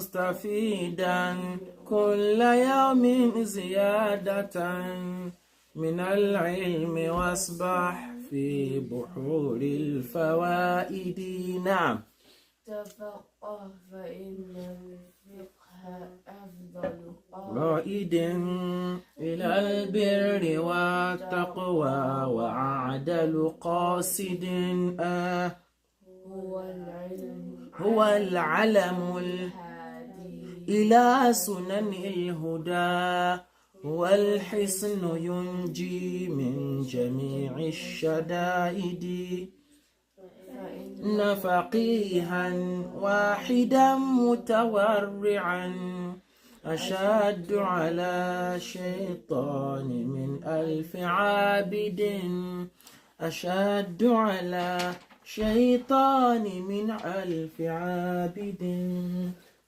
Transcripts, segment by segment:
مستفيدا كل يوم زيادة من العلم واسبح في بحور الفوائد. نعم. تفقه فإن الفقه أفضل قائد إلى البر والتقوى وأعدل قاصد. هو العلم إلى سنن الهدى، هو الحصن ينجي من جميع الشدائد. إن فقيها واحدا متورعا أشد على شيطان من ألف عابد. أشد على شيطان من ألف عابد.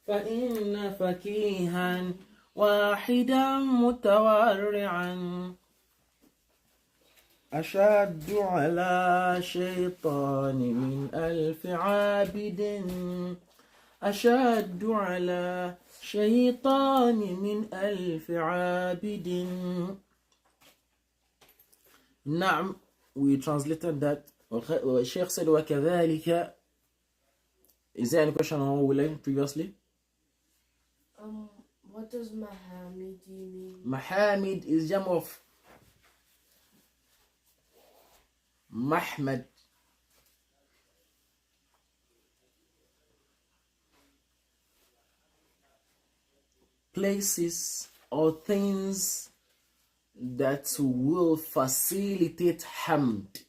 فإن فقيها واحدا متورعا أشد على شيطان من ألف عابد. أشد على شيطان من ألف عابد. نعم, we translated that. Sheikh said وكذلك. Is there any question on what we learned previously? What does Mahamid mean? Mahamid is jam of Mahmad. Places or things that will facilitate hamd.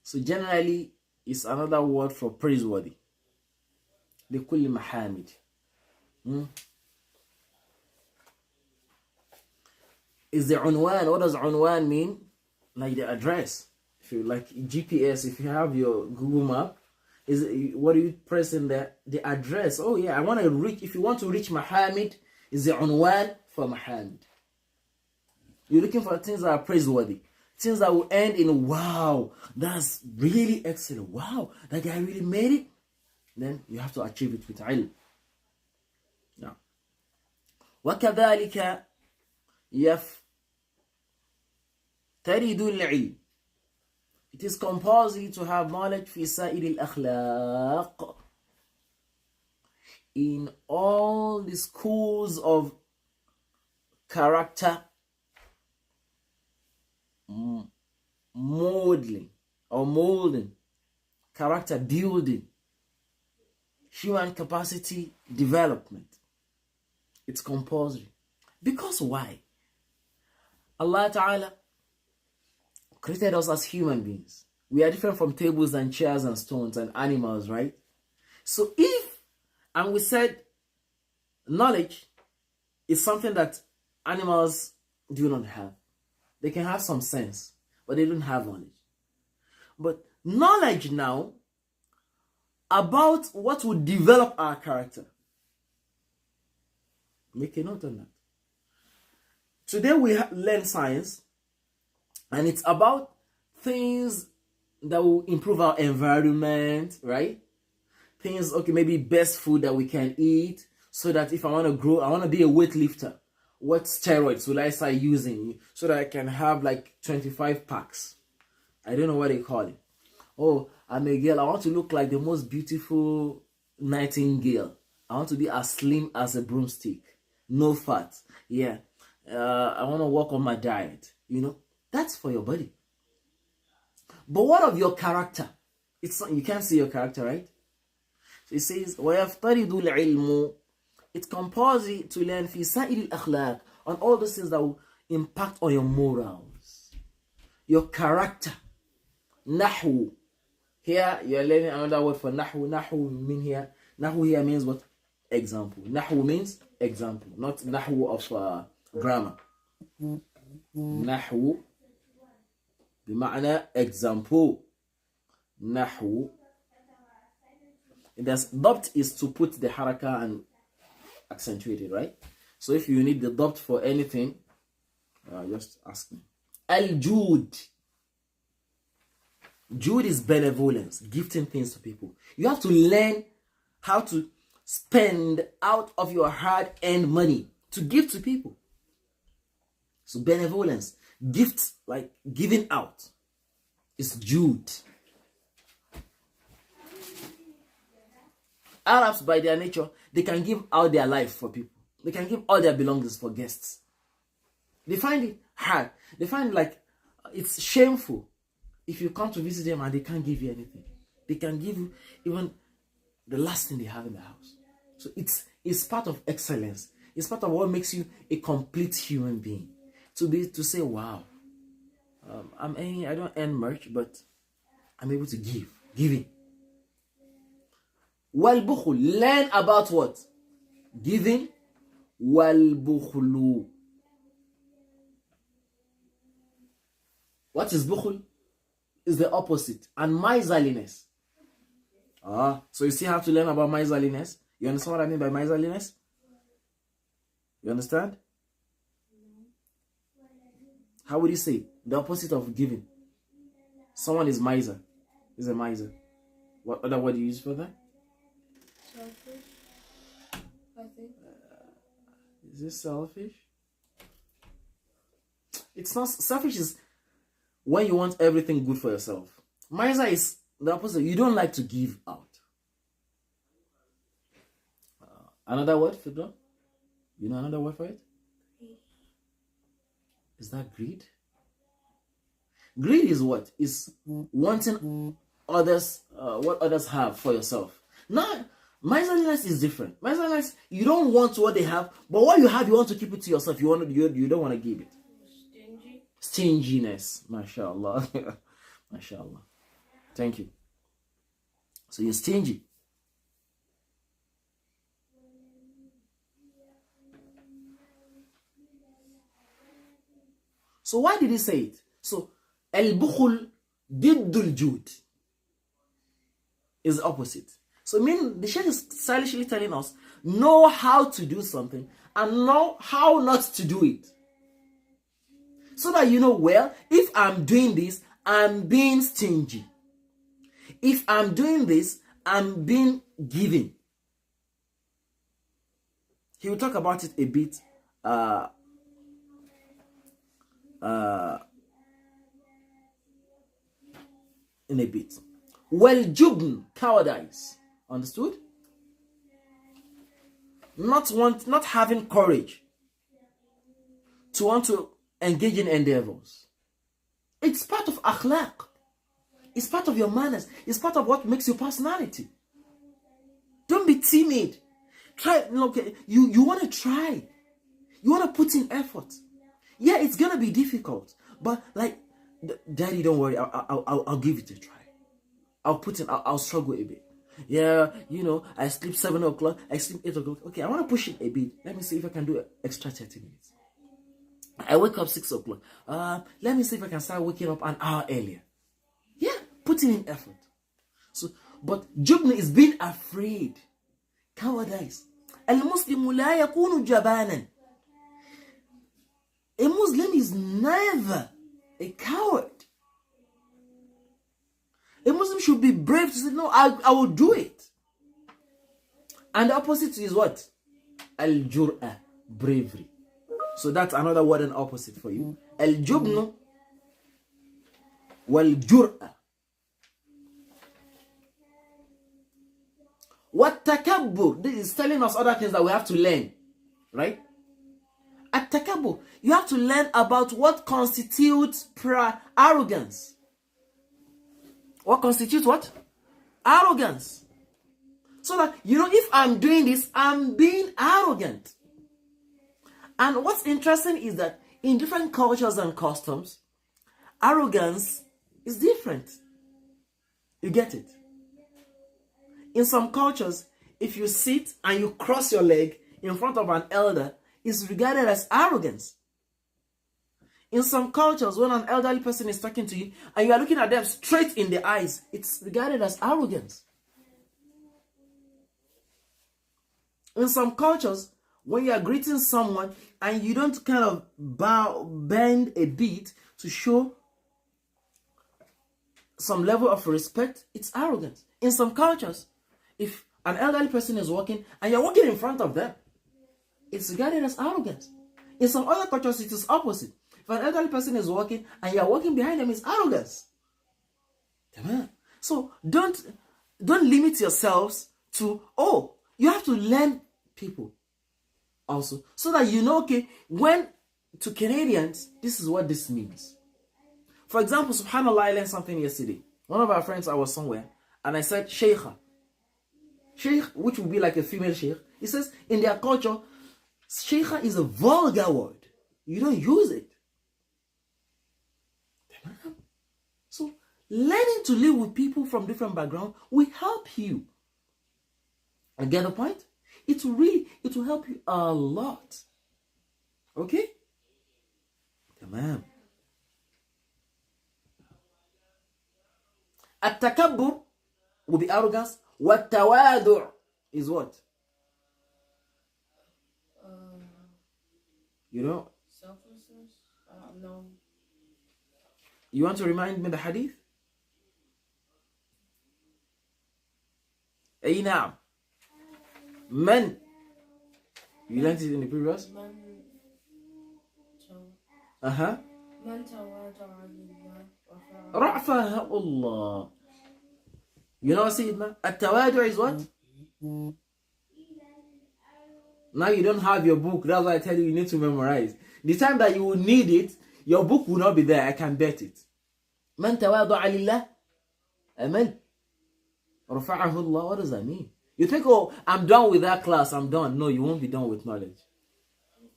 So generally, it's another word for praiseworthy. لكل محامد. Is the unwan? What does unwan mean? Like the address. If you like GPS, if you have your Google map, what do you press in there? The address. Oh yeah, I want to reach. If you want to reach Muhammad, is the unwan for Muhammad. You're looking for things that are praiseworthy, things that will end in wow, that's really excellent. Wow, that guy really made it. Then you have to achieve it with ilm. Now, وكذلك يفترض العلم. It is compulsory to have knowledge في سائر الأخلاق, in all the schools of character modeling or molding, character building, human capacity development. It's compulsory. Because why? Allah Ta'ala created us as human beings. We are different from tables and chairs and stones and animals, right? So and we said knowledge is something that animals do not have. They can have some sense, but they don't have knowledge. But knowledge now about what would develop our character. Make a note on that. Today we learn science, and it's about things that will improve our environment, right? Things, okay, maybe best food that we can eat, so that if I want to grow, I want to be a weightlifter. What steroids will I start using so that I can have like 25 packs? I don't know what they call it. Oh, I'm a girl. I want to look like the most beautiful nightingale. I want to be as slim as a broomstick. No fat. Yeah. I want to work on my diet. You know, that's for your body. But what of your character? You can't see your character, right? So it says, وَيَفْتَرِضُ الْعِلْمُ. It's compulsory to learn في سائر الأخلاق, on all those things that will impact on your morals, your character. Nahu. Here you are learning another word for nahu. Nahu here means what? Example. Nahu means example, not nahu of grammar. Nahu بمعنى example. Nahu. Dabt is to put the haraka and accentuate it, right? So if you need the dabt for anything, just ask me. Al-Jud. Jud is benevolence, gifting things to people. You have to learn how to spend out of your hard-earned money to give to people. So benevolence, gifts, like giving out, is Jude. Arabs, by their nature, they can give out their life for people. They can give all their belongings for guests. They find it hard. They find it like it's shameful if you come to visit them and they can't give you anything. They can give you even the last thing they have in the house. So it's part of excellence. It's part of what makes you a complete human being. To say, wow, I don't earn much, but I'm able to give. Giving. Wal-bukhul. Learn about what? Giving. Wal-bukhulu. What is bukhul? Is the opposite. And miserliness. So you still have to learn about miserliness. You understand what I mean by miserliness? You understand? How would you say the opposite of giving? Someone is miser. Is a miser. What other word do you use for that? Selfish, I think. Is this selfish? It's not. Selfish is when you want everything good for yourself. Miser is the opposite. You don't like to give out. Another word, Fidra? You know another word for it? Is that greed? Greed is what? Is wanting others, what others have for yourself. Now, miserliness is different. Miserliness, you don't want what they have, but what you have, you want to keep it to yourself. You don't want to give it. Stingy. Stinginess, mashallah. Mashallah. Thank you. So you're stingy. So why did he say it? So al-bukhul diddul jud is opposite. So meaning the Shaykh is stylishly telling us, know how to do something and know how not to do it. So that you know, well, if I'm doing this, I'm being stingy. If I'm doing this, I'm being giving. He will talk about it a bit in a bit. Well, jubn, cowardice. Understood? Not having courage to want to engage in endeavors. It's part of akhlaq. It's part of your manners. It's part of what makes your personality. Don't be timid. Try. Okay, you want to try. You want to put in effort. Yeah, it's gonna be difficult, but like, Daddy, don't worry. I'll give it a try. I'll struggle a bit. Yeah, I sleep 7 o'clock. I sleep 8 o'clock. Okay, I want to push it a bit. Let me see if I can do an extra 30 minutes. I wake up 6 o'clock. Let me see if I can start waking up an hour earlier. Yeah, putting in effort. So, but jubn is being afraid. Cowardice. Al-Muslimu la yakunu jabanan. A Muslim is never a coward. A Muslim should be brave to say, no, I will do it. And the opposite is what? Al-Jur'ah, bravery. So that's another word and opposite for you. Al-Jubnu wal-Jur'ah. What takabbur? This is telling us other things that we have to learn. Right? At-takabbur, you have to learn about what constitutes arrogance. What constitutes what? Arrogance. So that, if I'm doing this, I'm being arrogant. And what's interesting is that in different cultures and customs, arrogance is different. You get it? In some cultures, if you sit and you cross your leg in front of an elder, it's regarded as arrogance. In some cultures, when an elderly person is talking to you and you are looking at them straight in the eyes, it's regarded as arrogance. In some cultures, when you are greeting someone and you don't kind of bend a bit to show some level of respect, it's arrogance. In some cultures, if an elderly person is walking and you're walking in front of them, it's regarded as arrogance. In some other cultures, it is opposite. If an elderly person is walking and you're walking behind them, it's arrogance. So don't limit yourselves to, oh, you have to learn people also, so that you know, okay, when to Canadians, this is what this means. For example, subhanallah, I learned something yesterday. One of our friends, I was somewhere, and I said sheikha. Sheikh, which would be like a female sheikh. He says, in their culture, sheikha is a vulgar word. You don't use it. So, learning to live with people from different backgrounds will help you. And get the point? It will help you a lot. Okay? Tamam. At-takabbur will be arrogance. Wat-tawadu' is what? You know? Selflessness? No. You want to remind me the hadith? أي نعم. من? You learned it in the previous? من تواضع لله رفعه الله. You know, Sayyidina, at-tawadu' is what? Now you don't have your book. That's why I tell you need to memorize. The time that you will need it, your book will not be there. I can bet it. من تواضع لله أمن رفعه الله. What does that mean? You think, oh, I'm done with that class, I'm done. No, you won't be done with knowledge.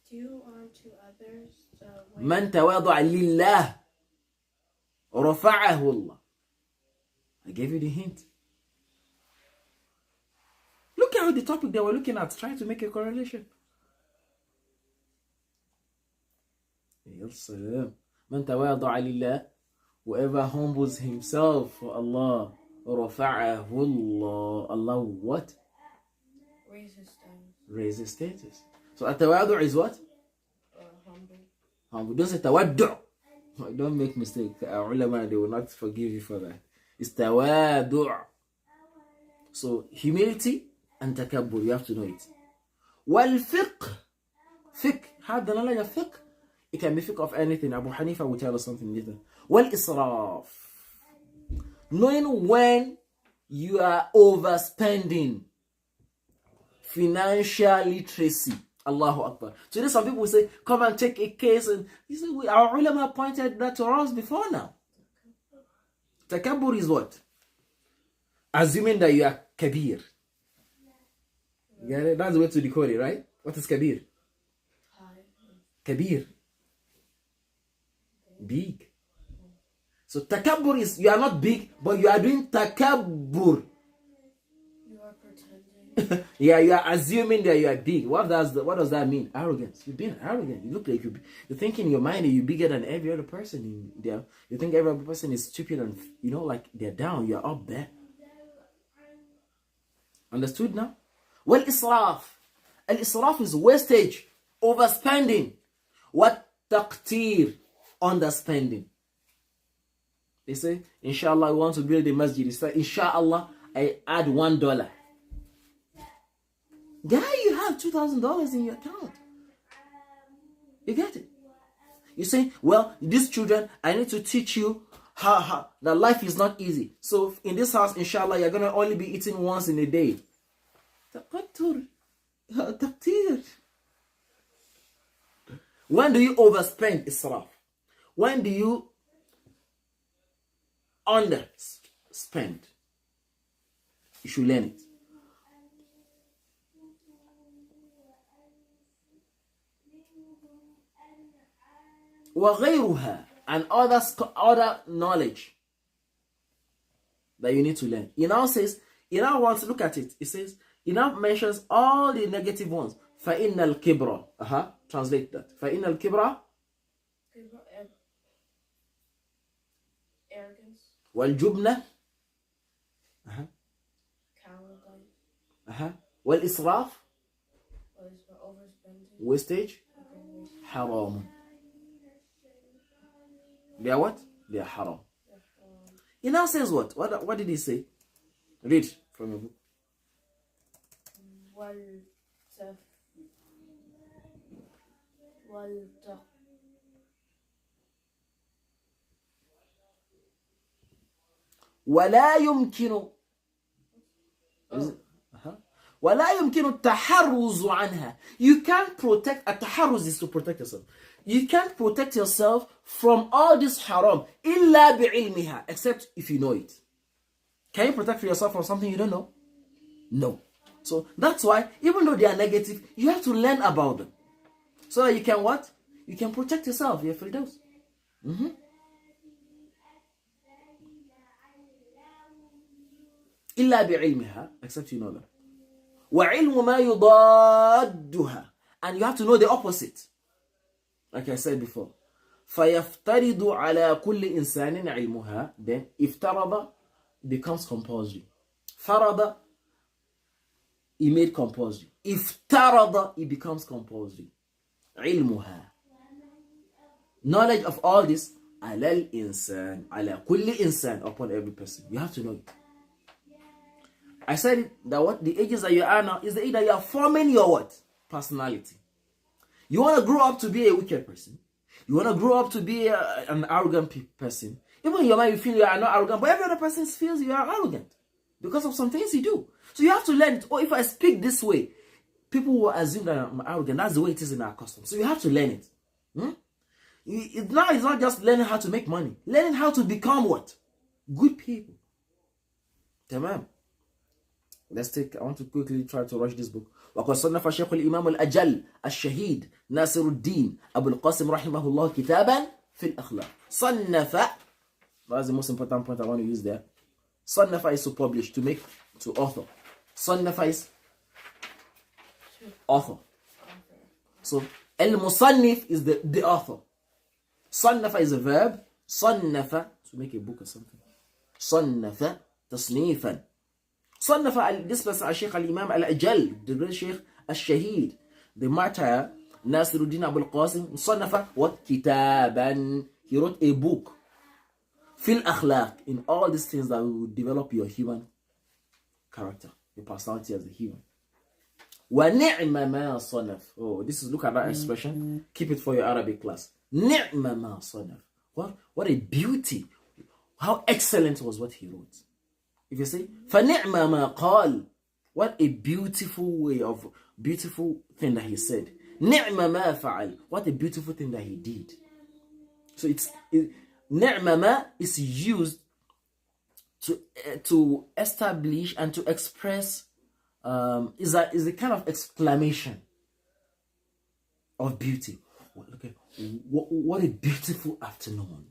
Do unto others من تواضع لله رفعه الله. I gave you the hint. Look at the topic they were looking at, trying to make a correlation. من تواضع لله, whoever humbles himself for Allah, رفعه الله. Allah what? raise his status. Raise his status. So at-tawadu' is what? Humble. Humble. Don't say tawaddu'. Don't make mistake. Our ulama, they will not forgive you for that. It's tawadu'. So humility and takabbur, you have to know it. Wal-fiqh. Fiqh. Have the knowledge of fiqh. It can be fiqh of anything. Abu Hanifa will tell us something later. Wal-israf. Knowing when you are overspending. Financial literacy. Allahu Akbar. Today some people will say, come and take a case. And you say, our ulama pointed that to us before now. Takabbur is what? Assuming that you are kabir. You get it? That's the way to decode it, right? What is kabir? Kabir. Big. So takabbur is, you are not big, but you are doing takabbur. You are pretending. Yeah, you are assuming that you are big. What does that mean? Arrogance. You're being arrogant. You look like you think in your mind that you're bigger than every other person in there. You think every other person is stupid and, you know, like they're down. You're up there. Understood now? Well, israf. Al-israf is wastage, overspending. What taqtir? Underspending. They say, inshallah, we want to build a masjid. They say, inshallah, I add $1. Guy, you have $2,000 in your account. You get it? You say, well, these children, I need to teach you how that life is not easy. So in this house, inshallah, you're going to only be eating once in a day. When do you overspend, israf? When do you underspend? You should learn it. وغيرها, and other knowledge that you need to learn. He now says, he now wants to look at it. He says, he now mentions all the negative ones. فَإِنَّ الْكِبْرَ. Translate that. فَإِنَّ الْكِبْرَ. Arrogance. والجبنة. Cowardice. والإسراف. Overspending. Wastage. حرام. They are what? They are haram. He now says what? What did he say? Read from your book. والتف والتق ولا يمكن ولا يمكن التحرز عنها. You can't protect. التحرز is to protect yourself. You can't protect yourself from all this haram إلا بعلمها, except if you know it. Can you protect yourself from something you don't know? No. So that's why, even though they are negative, you have to learn about them, so that you can what? You can protect yourself. You're free dose. إلا بعلمها, except you know that. وعلم ما يضادها, and you have to know the opposite, like I said before. فيفترض على كل إنسان علمها, then افترض becomes compulsory. فرض, he made compulsory. افترض, it becomes compulsory. علمها, knowledge of all this, على الإنسان, على كل إنسان, upon every person. You have to know it. I said it, that what the ages that you are now is the age that you are forming your what? Personality. You want to grow up to be a wicked person. You want to grow up to be an arrogant person. Even in your mind you feel you are not arrogant, but every other person feels you are arrogant because of some things you do. So you have to learn it. Oh, if I speak this way, people will assume that I'm arrogant. That's the way it is in our custom. So you have to learn it. Now it's not just learning how to make money. Learning how to become what? Good people. Tamam. I want to quickly try to rush this book. وقد صنف الشيخ الإمام الأجل الشهيد ناصر الدين أبو القاسم رحمه الله كتابا في الأخلاق. صنف, that's the most important point I want to use there. صنف is to publish, to make, to author. صنف is author. So المصنف is the author. صنف is a verb. صنف, to make a book or something. صنف تصنيفا. صنف this person الشيخ الإمام الأجل, the great Sheikh الشهيد, the martyr ناصر الدين أبو القاسم. صنف what? كتابا. He wrote a book في الأخلاق, in all these things that will develop your human character, your personality as a human. ونعم ما صنف. Oh, this is, look at that expression. Keep it for your Arabic class. نعم ما صنف. What a beauty. How excellent was what he wrote. If you say فنعم ما قال, what a beautiful way of, beautiful thing that he said. نعم ما فعل, what a beautiful thing that he did. So نعم ما is used to establish and to express, is a kind of exclamation of beauty. Okay, what a beautiful afternoon.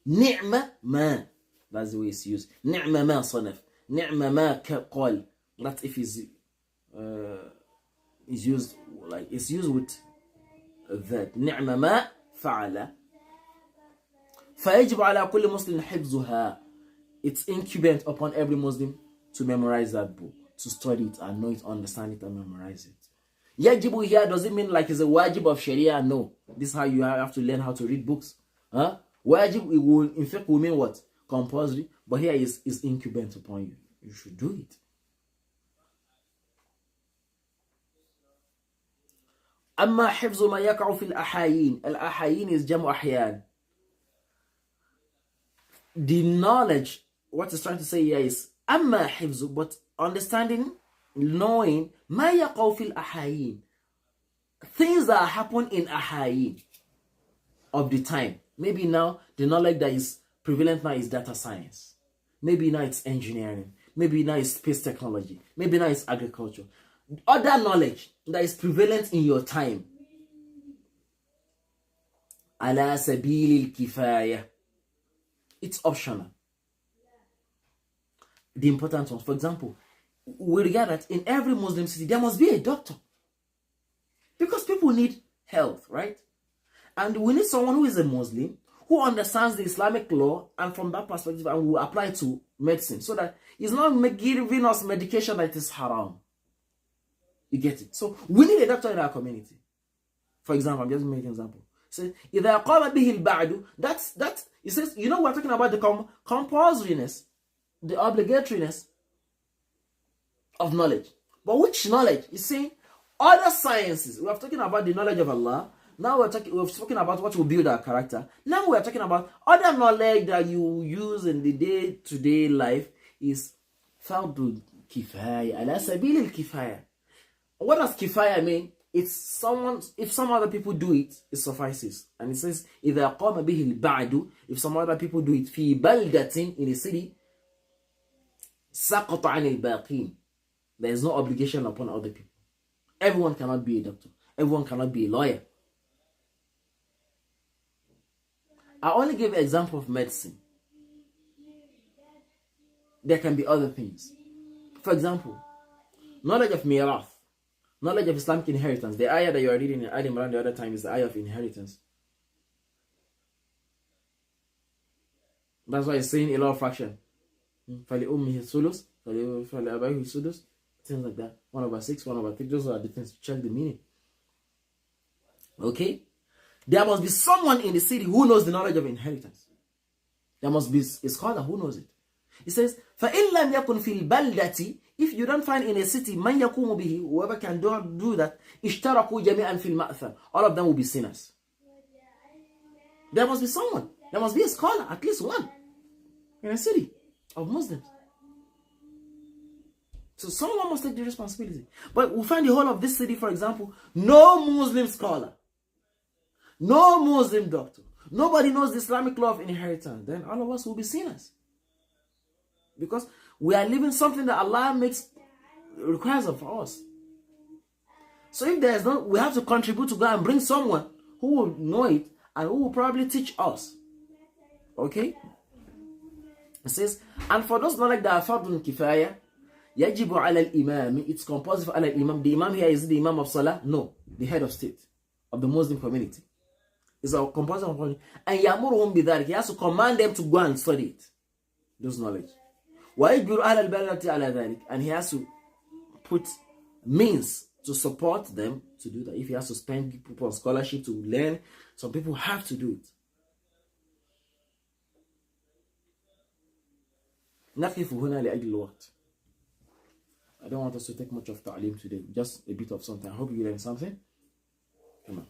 نعم ما, that's the way it's used. نعم ما صنف. نعم ما قال. That's if it's used, like it's used with that. نعم ما فعل. فيجب على كل مسلم حفظها. It's incumbent upon every Muslim to memorize that book, to study it and know it, understand it and memorize it. Yajibu here doesn't mean like it's a wajib of Sharia. No, this is how you have to learn how to read books. Wajib, it will in fact will mean what? Compulsory, but here is incumbent upon you. You should do it. أما حفظ ما يقع في الأحايين. الأحايين is جمع أحيان. The knowledge, what it's trying to say here is أما حفظ, but understanding, knowing ما يقع في الأحايين, things that happen in أحايين of the time. Maybe now the knowledge that is prevalent now is data science. Maybe now it's engineering. Maybe now it's space technology. Maybe now it's agriculture. Other knowledge that is prevalent in your time. على سبيل الكفاية. It's optional. The important ones, for example, we regard that in every Muslim city there must be a doctor, because people need health, right? And we need someone who is a Muslim, who understands the Islamic law, and from that perspective, and will apply to medicine, so that it's not giving us medication that is haram. You get it? So we need a doctor in our community. For example, I'm just making an example. So إذا قام به البعد, that's it says, you know, we're talking about the compulsoriness, the obligatoriness of knowledge. But which knowledge? You see, other sciences. We are talking about the knowledge of Allah. Now we're talking about what will build our character. Now we're talking about other knowledge that you use in the day-to-day life is fardu kifaya, ala sabil al-kifaya. What does kifaya mean? It's someone, if some other people do it, it suffices. And it says, إِذَا قَامَ بِهِ الْبَعْدُ, if some other people do it, فِي بَلْدَةٍ, in a city, سَقَطَ عَنِ الْبَاقِينَ, there is no obligation upon other people. Everyone cannot be a doctor. Everyone cannot be a lawyer. I only give an example of medicine. There can be other things. For example, knowledge of mirath, knowledge of Islamic inheritance. The ayah that you are reading in Al Imran the other time is the ayah of inheritance. That's why it's saying a law of fraction. فَلِأُمِّهِ الثُّلُث فَلِأَبَيْهِ السُّدُسُ, things like that. 1/6, 1/3. Those are the things to check the meaning. Okay? There must be someone in the city who knows the knowledge of inheritance. There must be a scholar who knows it. It says, فَإِنْ لَمْ يَكُنْ فِي الْبَلْدَةِ, if you don't find in a city man yakumu bihi, whoever can do that, اشتركوا جميعا في المأثم, all of them will be sinners. There must be someone. There must be a scholar, at least one, in a city of Muslims. So someone must take the responsibility. But we find the whole of this city, for example, no Muslim scholar, no Muslim doctor, nobody knows the Islamic law of inheritance. Then all of us will be sinners. Because we are living something that Allah requires of us. So if there is no, we have to contribute to go and bring someone who will know it and who will probably teach us. Okay? It says, and for those knowledge that are fardun kifaya, yajibu ala al-imam, it's compulsory for ala al-imam. The imam here is the imam of salah? No, the head of state of the Muslim community. It's a compulsory for him. And yamuruhum bidhalik, he has to command them to go and study it, those knowledge. وَيَجْبِرُ أَهْلَ الْبَلَدَةِ عَلَى ذَلِكَ, and he has to put means to support them to do that. If he has to spend people on scholarship to learn, some people have to do it. نقف هنا لأجل الوقت. I don't want us to take much of تعليم today, just a bit of something. I hope you learn something. Come on.